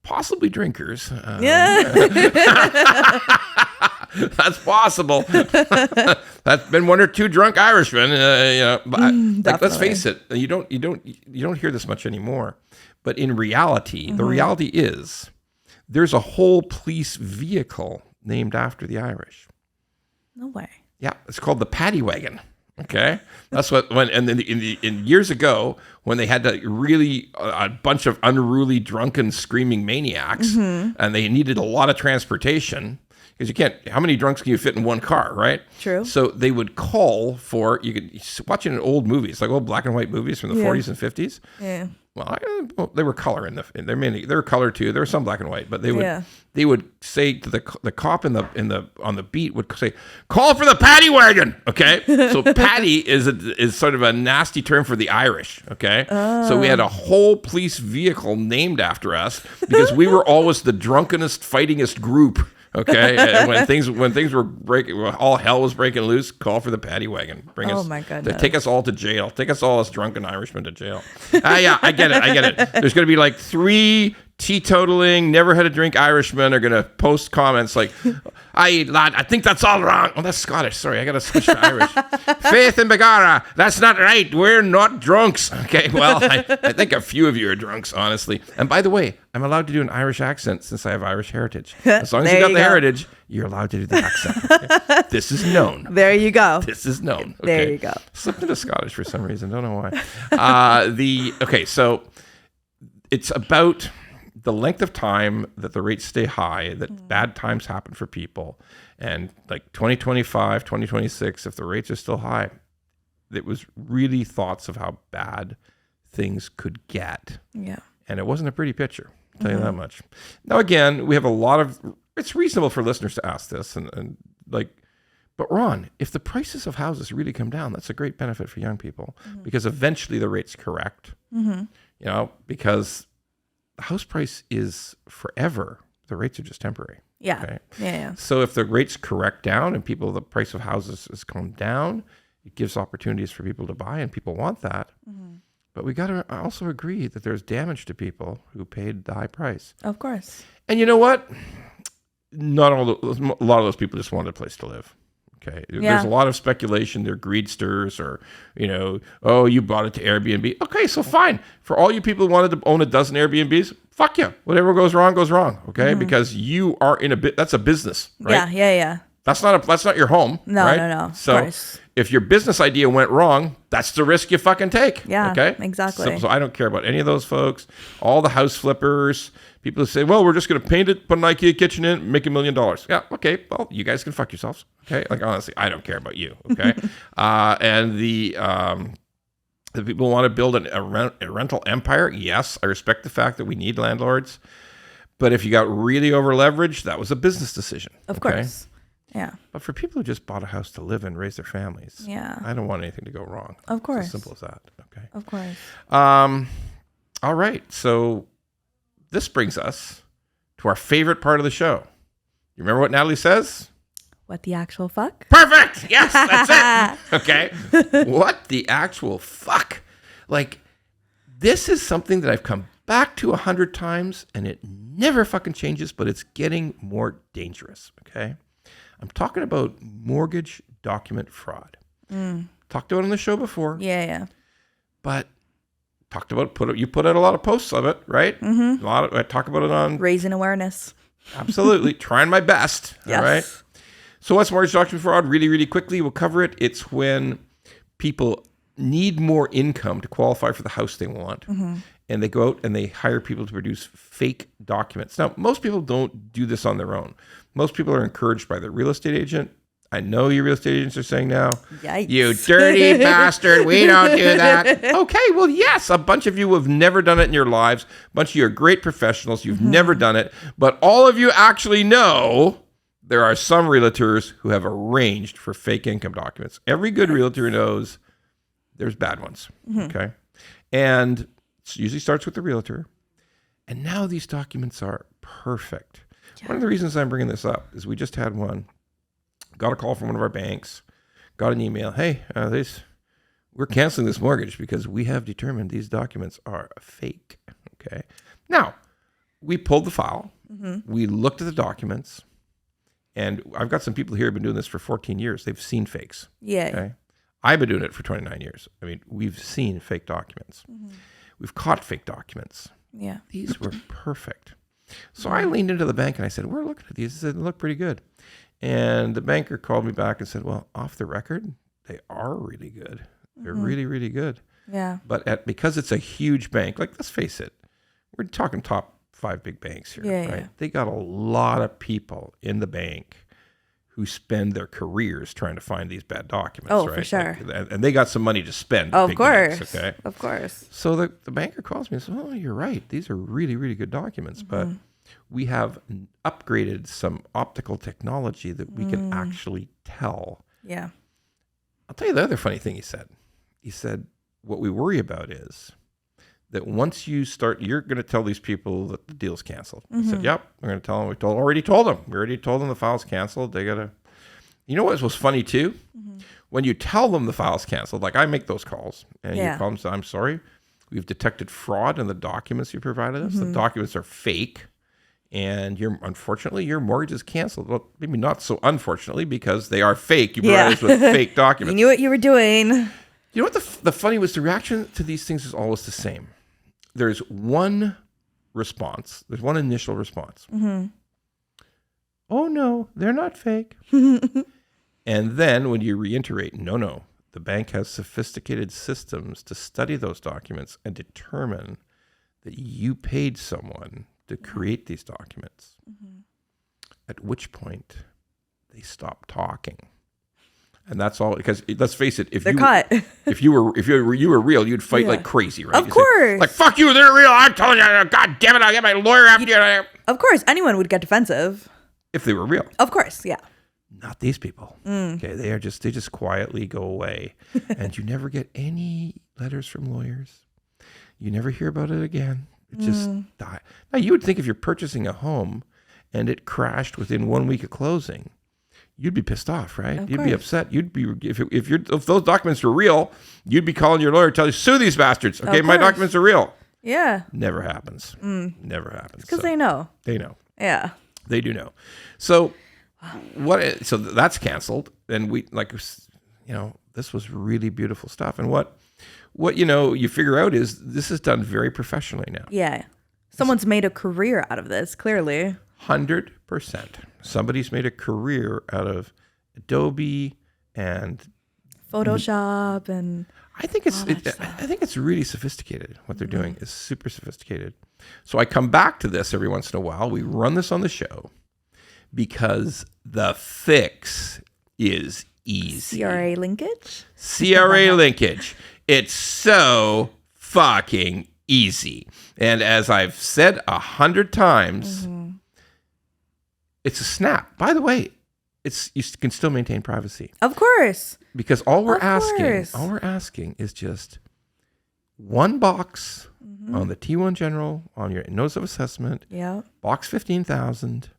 S2: possibly drinkers. That's possible. That's been one or two drunk Irishmen. But like, let's face it, you don't hear this much anymore. But in reality, the reality is there's a whole police vehicle named after the Irish.
S3: No way.
S2: Yeah, it's called the Paddy Wagon. Okay, that's what in years ago when they had to really a bunch of unruly, drunken, screaming maniacs, and they needed a lot of transportation because you can't. How many drunks can you fit in one car, right?
S3: True.
S2: So they would call for watching an old movies, like old black and white movies from the 40s and 50s.
S3: Yeah.
S2: Well, they were color they were color too. There was some black and white, but they would say to the cop on the beat would say, "Call for the Paddy Wagon." Okay, so Paddy is sort of a nasty term for the Irish. Okay, so we had a whole police vehicle named after us because we were always the drunkenest, fightingest group. Okay, and when things were breaking, all hell was breaking loose. Call for the Paddy Wagon. Bring us.
S3: Oh my goodness.
S2: Take us all to jail. Take us all as drunken Irishmen to jail. Yeah, I get it. There's going to be like 3 teetotaling, never had a drink Irishmen are going to post comments like, "Aye, lad, I think that's all wrong." Oh, that's Scottish. Sorry, I got to switch to Irish. "Faith and Begara, that's not right. We're not drunks." Okay, well, I think a few of you are drunks, honestly. And by the way, I'm allowed to do an Irish accent since I have Irish heritage. As long as you got the heritage, you're allowed to do the accent. Okay? This is known.
S3: There you go.
S2: This is known. Okay?
S3: There you go.
S2: Slipped into Scottish for some reason. Don't know why. So it's about the length of time that the rates stay high, that bad times happen for people. And like 2025, 2026, if the rates are still high, it was really thoughts of how bad things could get.
S3: Yeah.
S2: And it wasn't a pretty picture, I'll tell you that much. Now, again, we have it's reasonable for listeners to ask this. And like, But Ron, if the prices of houses really come down, that's a great benefit for young people because eventually the rate's correct. Because the house price is forever. The rates are just temporary.
S3: Yeah.
S2: Okay?
S3: Yeah.
S2: So if the rates correct down and the price of houses has come down, it gives opportunities for people to buy, and people want that. But we got to also agree that there's damage to people who paid the high price.
S3: Of course.
S2: And you know what? A lot of those people just wanted a place to live. Okay.
S3: Yeah.
S2: There's a lot of speculation. They're greedsters or, oh, you bought it to Airbnb. Okay, so fine. For all you people who wanted to own a dozen Airbnbs, fuck you. Whatever goes wrong, goes wrong. Okay. Because you are that's a business, right?
S3: Yeah.
S2: That's not your home.
S3: No,
S2: right?
S3: no.
S2: So
S3: of course.
S2: if your business idea went wrong, that's the risk you fucking take.
S3: Yeah,
S2: okay?
S3: exactly.
S2: So I don't care about any of those folks. All the house flippers, people who say, well, we're just going to paint it, put an IKEA kitchen in, make $1 million. Yeah, okay. Well, you guys can fuck yourselves. Okay. Like, honestly, I don't care about you. Okay. And the people want to build a rental empire. Yes, I respect the fact that we need landlords. But if you got really over leveraged, that was a business decision.
S3: Of course. Yeah.
S2: But for people who just bought a house to live in, raise their families,
S3: yeah,
S2: I don't want anything to go wrong.
S3: Of course.
S2: It's as simple as that. Okay.
S3: Of course.
S2: All right. So this brings us to our favorite part of the show. You remember what Natalie says?
S3: What the actual fuck?
S2: Perfect. Yes, that's it. Okay. What the actual fuck? Like, this is something that I've come back to 100 times and it never fucking changes, but it's getting more dangerous. Okay. I'm talking about mortgage document fraud. Talked about it on the show before.
S3: Yeah.
S2: But talked about you put out a lot of posts of it, right? I talk about it on
S3: raising awareness.
S2: Absolutely. Trying my best.
S3: Yes.
S2: All right. So what's mortgage document fraud? Really, really quickly, we'll cover it. It's when people need more income to qualify for the house they want. And they go out and they hire people to produce fake documents. Now, most people don't do this on their own. Most people are encouraged by their real estate agent. I know you real estate agents are saying now,
S3: yikes.
S2: You dirty bastard, we don't do that. Okay, well, yes, a bunch of you have never done it in your lives. A bunch of you are great professionals. You've never done it. But all of you actually know there are some realtors who have arranged for fake income documents. Every good realtor knows there's bad ones, okay? And it usually starts with the realtor. And now these documents are perfect. Yeah. One of the reasons I'm bringing this up is we just had one. Got a call from one of our banks. Got an email. Hey, we're canceling this mortgage because we have determined these documents are fake. Okay. Now, we pulled the file. We looked at the documents. And I've got some people here who have been doing this for 14 years. They've seen fakes.
S3: Yeah.
S2: Okay. I've been doing it for 29 years. I mean, we've seen fake documents. We've caught fake documents.
S3: Yeah.
S2: These were perfect. So I leaned into the bank and I said, we're looking at these. They look pretty good. And the banker called me back and said, well, off the record, they are really good. They're really, really good.
S3: Yeah.
S2: But because it's a huge bank, like, let's face it, we're talking top 5 big banks here, right?
S3: Yeah.
S2: They got a lot of people in the bank who spend their careers trying to find these bad documents,
S3: oh,
S2: right?
S3: For sure.
S2: Like, and they got some money to spend.
S3: Of
S2: big
S3: course.
S2: Banks, okay?
S3: Of course.
S2: So the banker calls me and says, oh, you're right. These are really, really good documents. But we have upgraded some optical technology that we can actually tell.
S3: Yeah.
S2: I'll tell you the other funny thing he said. He said, what we worry about is that once you start, you're going to tell these people that the deal's canceled. I said, yep, we're going to tell them. We already told them the file's canceled. They got to, you know what was funny too? When you tell them the file's canceled, like I make those calls and you call them and say, I'm sorry, we've detected fraud in the documents you provided us. The documents are fake. And unfortunately, your mortgage is canceled. Well, maybe not so unfortunately, because they are fake. You provided us with fake documents.
S3: You knew what you were doing.
S2: You know what the funny was? The reaction to these things is always the same. There's one response. There's one initial response. Oh, no, they're not fake. And then when you reiterate, no, the bank has sophisticated systems to study those documents and determine that you paid someone to create these documents. At which point they stop talking. And that's all, because let's face it, if you were real, you'd fight like crazy, right?
S3: Of course.
S2: Like, fuck you, they're real. I'm telling you, God damn it, I'll get my lawyer after you.
S3: Of course, anyone would get defensive.
S2: If they were real.
S3: Of course, yeah.
S2: Not these people. Okay, they just quietly go away, and you never get any letters from lawyers. You never hear about it again. It just die. Now you would think if you're purchasing a home and it crashed within 1 week of closing, you'd be pissed off, right? You'd be upset. You'd be if those documents were real, you'd be calling your lawyer, tell you sue these bastards. Okay, my documents are real. Yeah, never happens. Never happens
S3: because they know.
S2: They know.
S3: Yeah,
S2: they do know. So so that's canceled, and we this was really beautiful stuff. And what you figure out is this is done very professionally now.
S3: Yeah, someone's made a career out of this. Clearly,
S2: 100%. Somebody's made a career out of Adobe and
S3: Photoshop, and
S2: I think it's really sophisticated. What they're doing is super sophisticated. So I come back to this every once in a while. We run this on the show because the fix is easy.
S3: CRA linkage?
S2: CRA linkage. It's so fucking easy. And as I've said 100 times, it's a snap. By the way, you can still maintain privacy.
S3: Of course.
S2: Because all we're asking is just one box on the T1 General, on your notice of assessment.
S3: Yeah.
S2: Box 15,000.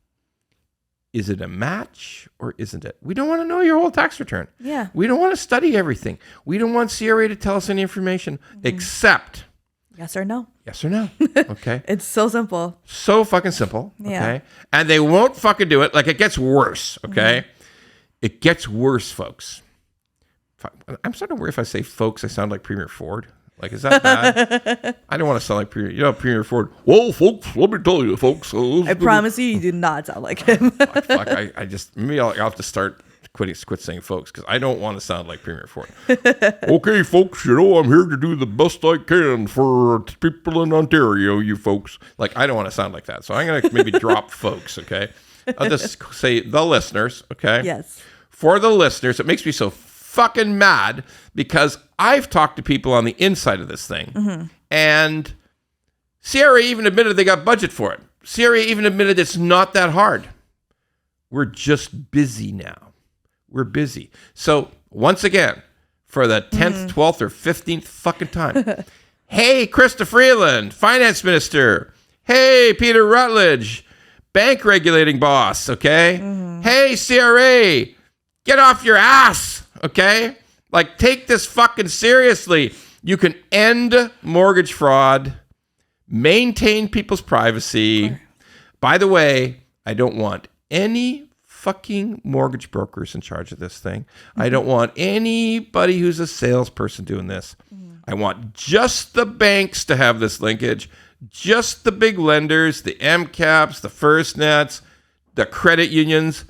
S2: Is it a match or isn't it? We don't want to know your whole tax return.
S3: Yeah.
S2: We don't want to study everything. We don't want CRA to tell us any information except
S3: yes or no.
S2: Yes or no. Okay.
S3: It's so simple.
S2: So fucking simple. Okay.
S3: Yeah.
S2: And they won't fucking do it. Like, it gets worse. Okay. It gets worse, folks. I'm starting to worry if I say folks, I sound like Premier Ford. Like, is that bad? I don't want to sound like Premier. Premier Ford. Well, folks, let me tell you, folks.
S3: I promise you do not sound like him.
S2: fuck. I just, maybe I'll have to quit saying folks, because I don't want to sound like Premier Ford. Okay, folks, I'm here to do the best I can for people in Ontario, you folks. Like, I don't want to sound like that. So I'm going to maybe drop folks, okay? I'll just say the listeners, okay?
S3: Yes.
S2: For the listeners, it makes me so fucking mad because I've talked to people on the inside of this thing, and CRA even admitted they got budget for it. CRA even admitted it's not that hard. We're just busy now. We're busy. So once again, for the 10th, 12th, or 15th fucking time, hey, Krista Freeland, finance minister. Hey, Peter Rutledge, bank regulating boss, okay? Hey, CRA, get off your ass, okay? Like, take this fucking seriously. You can end mortgage fraud, maintain people's privacy. By the way, I don't want any fucking mortgage brokers in charge of this thing. I don't want anybody who's a salesperson doing this. I want just the banks to have this linkage, just the big lenders, the MCAPs, the FirstNets, the credit unions,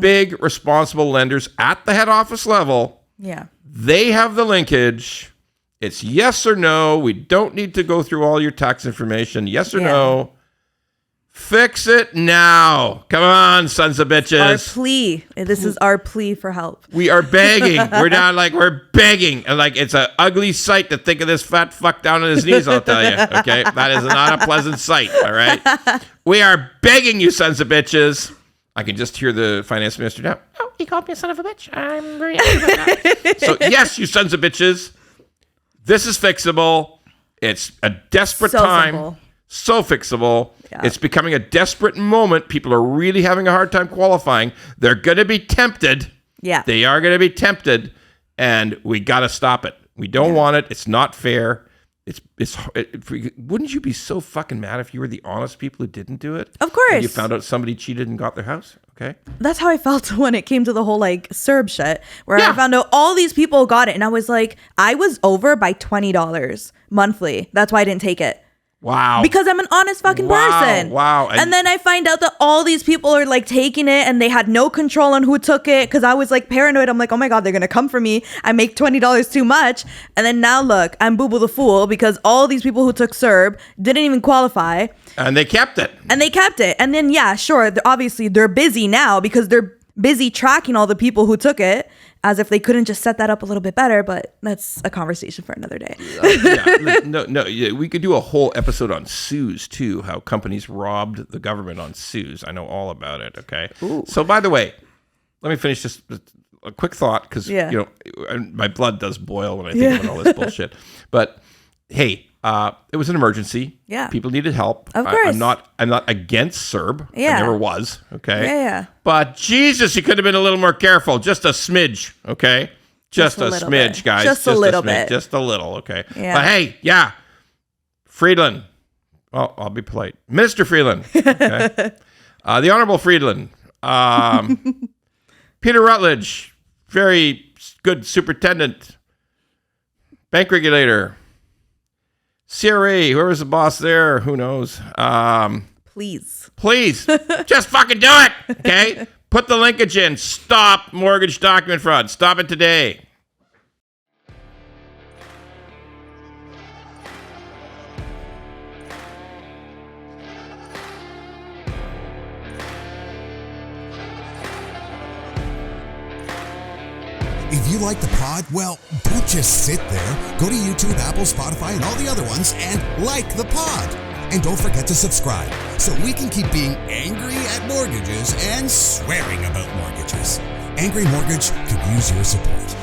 S2: big responsible lenders at the head office level.
S3: Yeah.
S2: They have the linkage. It's yes or no. We don't need to go through all your tax information. Yes or no. Fix it now. Come on, sons of bitches.
S3: Our plea. This is our plea for help.
S2: We are begging. We're begging. And like, it's an ugly sight to think of this fat fuck down on his knees, I'll tell you. Okay? That is not a pleasant sight. All right? We are begging you, sons of bitches. I can just hear the finance minister now. Oh, he called me a son of a bitch. I'm very happy about that. So, yes, you sons of bitches. This is fixable. It's a desperate time.
S3: Simple.
S2: So fixable.
S3: Yeah.
S2: It's becoming a desperate moment. People are really having a hard time qualifying. They're going to be tempted.
S3: Yeah.
S2: They are going to be tempted, and we got to stop it. We don't want it. It's not fair. Wouldn't you be so fucking mad if you were the honest people who didn't do it?
S3: Of course.
S2: And you found out somebody cheated and got their house? Okay.
S3: That's how I felt when it came to the whole like CERB shit, where I found out all these people got it, and I was like, I was over by $20 monthly. That's why I didn't take it.
S2: Wow.
S3: Because I'm an honest fucking person.
S2: Wow.
S3: And then I find out that all these people are like taking it and they had no control on who took it because I was like paranoid. I'm like, oh my God, they're going to come for me. I make $20 too much. And then now look, I'm Boo Boo the Fool because all these people who took CERB didn't even qualify.
S2: And they kept it.
S3: And then, yeah, sure. Obviously, they're busy now because they're busy tracking all the people who took it, as if they couldn't just set that up a little bit better, but that's a conversation for another day.
S2: We could do a whole episode on sues too, how companies robbed the government on sues. I know all about it, okay?
S3: Ooh.
S2: So by the way, let me finish just a quick thought because my blood does boil when I think about all this bullshit. But hey, it was an emergency.
S3: Yeah,
S2: people needed help.
S3: Of course,
S2: I'm not against CERB.
S3: Yeah,
S2: I never was. Okay.
S3: Yeah.
S2: But Jesus, you could have been a little more careful. Just a smidge. Okay. Just a smidge,
S3: bit.
S2: guys.
S3: Just a little
S2: bit.
S3: bit.
S2: Just a little. Okay.
S3: Yeah.
S2: But hey, yeah, Friedland. Well, I'll be polite. Minister Friedland. Okay. The Honorable Friedland. Peter Rutledge, very good superintendent, bank regulator, CRA, whoever's the boss there, who knows?
S3: Please,
S2: just fucking do it, okay? Put the linkage in. Stop mortgage document fraud. Stop it today.
S1: If you like the pod, well, don't just sit there. Go to YouTube, Apple, Spotify, and all the other ones and like the pod. And don't forget to subscribe so we can keep being angry at mortgages and swearing about mortgages. Angry Mortgage could use your support.